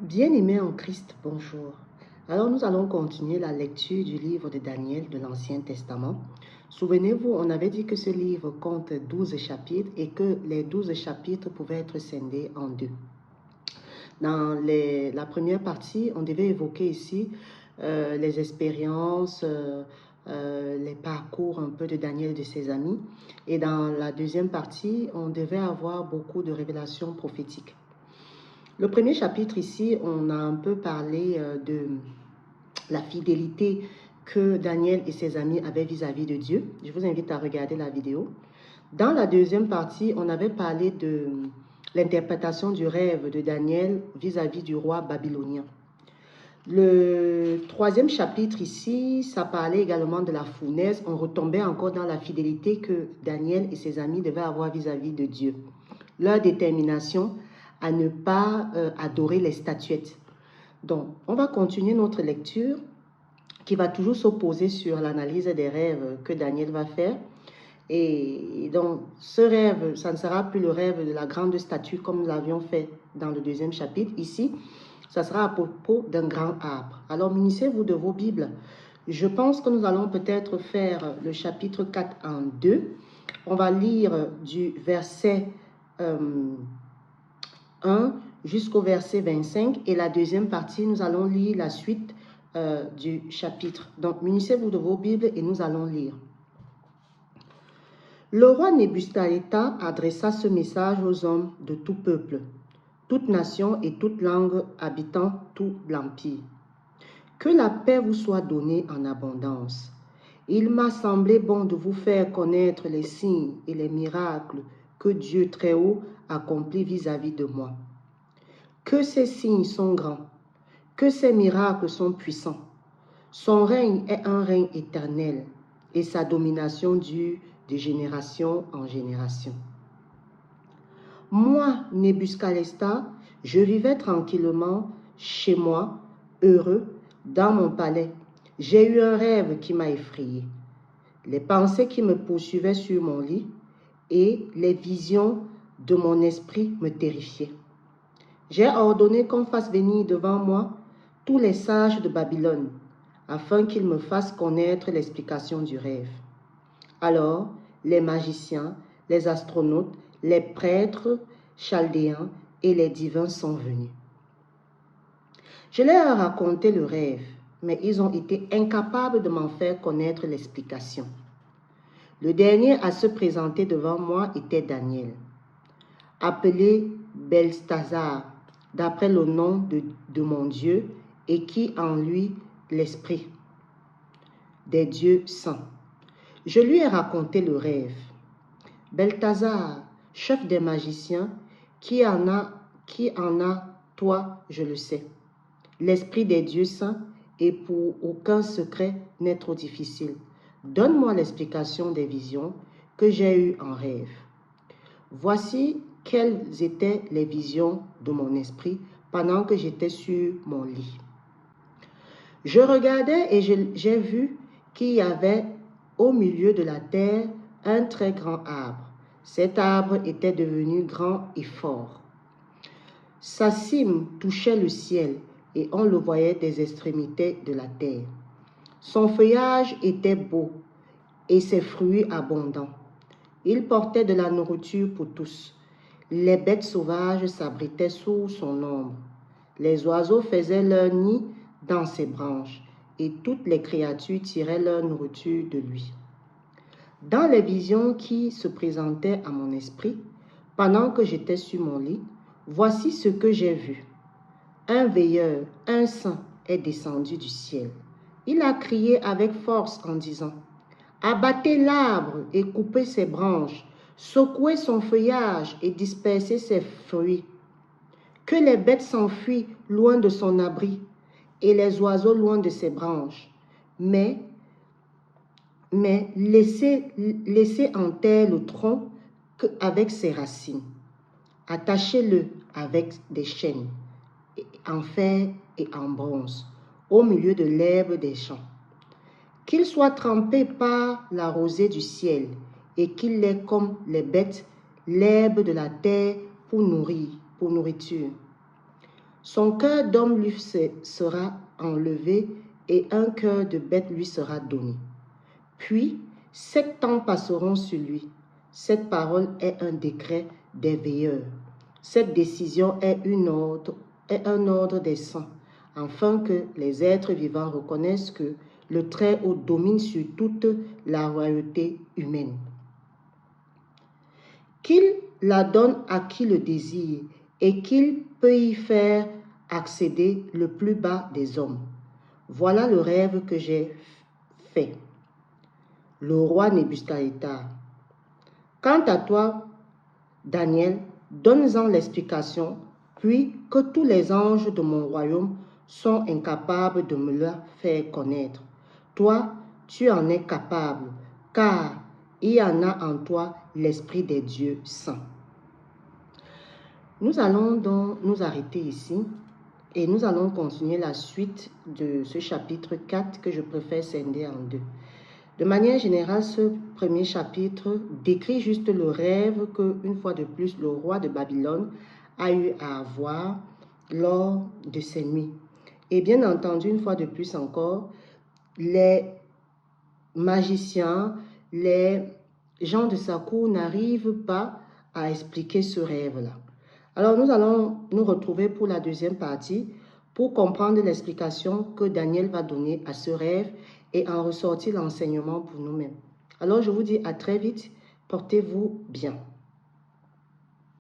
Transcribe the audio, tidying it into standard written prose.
Bien-aimés en Christ, bonjour. Alors nous allons continuer la lecture du livre de Daniel de l'Ancien Testament. Souvenez-vous, on avait dit que ce livre compte 12 chapitres et que les 12 chapitres pouvaient être scindés en deux. Dans la première partie, on devait évoquer ici les expériences, les parcours un peu de Daniel et de ses amis. Et dans la deuxième partie, on devait avoir beaucoup de révélations prophétiques. Le premier chapitre ici, on a un peu parlé de la fidélité que Daniel et ses amis avaient vis-à-vis de Dieu. Je vous invite à regarder la vidéo. Dans la deuxième partie, on avait parlé de l'interprétation du rêve de Daniel vis-à-vis du roi babylonien. Le troisième chapitre ici, ça parlait également de la fournaise. On retombait encore dans la fidélité que Daniel et ses amis devaient avoir vis-à-vis de Dieu. Leur détermination à ne pas adorer les statuettes. Donc, on va continuer notre lecture qui va toujours s'opposer sur l'analyse des rêves que Daniel va faire. Et donc, ce rêve, ça ne sera plus le rêve de la grande statue comme nous l'avions fait dans le deuxième chapitre. Ici, ça sera à propos d'un grand arbre. Alors, munissez-vous de vos Bibles. Je pense que nous allons peut-être faire le chapitre 4 en deux. On va lire du verset 1 jusqu'au verset 25 et la deuxième partie, nous allons lire la suite du chapitre. Donc, munissez-vous de vos Bibles et nous allons lire. Le roi Nebuchadnezzar adressa ce message aux hommes de tout peuple, toute nation et toute langue habitant tout l'empire. Que la paix vous soit donnée en abondance. Il m'a semblé bon de vous faire connaître les signes et les miracles que Dieu très haut accomplit vis-à-vis de moi. Que ces signes sont grands, que ces miracles sont puissants. Son règne est un règne éternel et sa domination dure de génération en génération. Moi, Nebuchadnezzar, je vivais tranquillement chez moi, heureux, dans mon palais. J'ai eu un rêve qui m'a effrayé. Les pensées qui me poursuivaient sur mon lit et les visions de mon esprit me terrifiaient. J'ai ordonné qu'on fasse venir devant moi tous les sages de Babylone, afin qu'ils me fassent connaître l'explication du rêve. Alors, les magiciens, les astronautes, les prêtres chaldéens et les divins sont venus. Je leur ai raconté le rêve, mais ils ont été incapables de m'en faire connaître l'explication. Le dernier à se présenter devant moi était Daniel, appelé Belteshazzar, d'après le nom de mon Dieu, et qui en lui l'esprit des dieux saints. Je lui ai raconté le rêve. Belteshazzar, chef des magiciens, qui en a, toi, je le sais. L'esprit des dieux saints, et pour aucun secret n'est trop difficile. Donne-moi l'explication des visions que j'ai eues en rêve. Voici quelles étaient les visions de mon esprit pendant que j'étais sur mon lit. Je regardais et j'ai vu qu'il y avait au milieu de la terre un très grand arbre. Cet arbre était devenu grand et fort. Sa cime touchait le ciel et on le voyait des extrémités de la terre. Son feuillage était beau et ses fruits abondants. Il portait de la nourriture pour tous. Les bêtes sauvages s'abritaient sous son ombre. Les oiseaux faisaient leur nid dans ses branches et toutes les créatures tiraient leur nourriture de lui. Dans les visions qui se présentaient à mon esprit, pendant que j'étais sur mon lit, voici ce que j'ai vu. Un veilleur, un saint, est descendu du ciel. Il a crié avec force en disant: abattez l'arbre et coupez ses branches, secouez son feuillage et dispersez ses fruits. Que les bêtes s'enfuient loin de son abri et les oiseaux loin de ses branches. Mais laissez en terre le tronc avec ses racines. Attachez-le avec des chaînes, en fer et en bronze, au milieu de l'herbe des champs. Qu'il soit trempé par la rosée du ciel et qu'il ait comme les bêtes l'herbe de la terre pour nourriture. Son cœur d'homme lui sera enlevé et un cœur de bête lui sera donné. Puis, 7 ans passeront sur lui. Cette parole est un décret des veilleurs. Cette décision est un ordre des saints, afin que les êtres vivants reconnaissent que le Très-Haut domine sur toute la royauté humaine. Qu'il la donne à qui le désire et qu'il peut y faire accéder le plus bas des hommes. Voilà le rêve que j'ai fait. Le roi Nebuchadnezzar. Quant à toi, Daniel, donne-en l'explication, puis que tous les anges de mon royaume sont incapables de me le faire connaître. Toi, tu en es capable, car il y en a en toi l'esprit des dieux saints. Nous allons donc nous arrêter ici et nous allons continuer la suite de ce chapitre 4 que je préfère scinder en deux. De manière générale, ce premier chapitre décrit juste le rêve que, une fois de plus, le roi de Babylone a eu à avoir lors de ses nuits. Et bien entendu, une fois de plus encore, les magiciens, les gens de sa cour n'arrivent pas à expliquer ce rêve-là. Alors, nous allons nous retrouver pour la deuxième partie pour comprendre l'explication que Daniel va donner à ce rêve et en ressortir l'enseignement pour nous-mêmes. Alors, je vous dis à très vite. Portez-vous bien.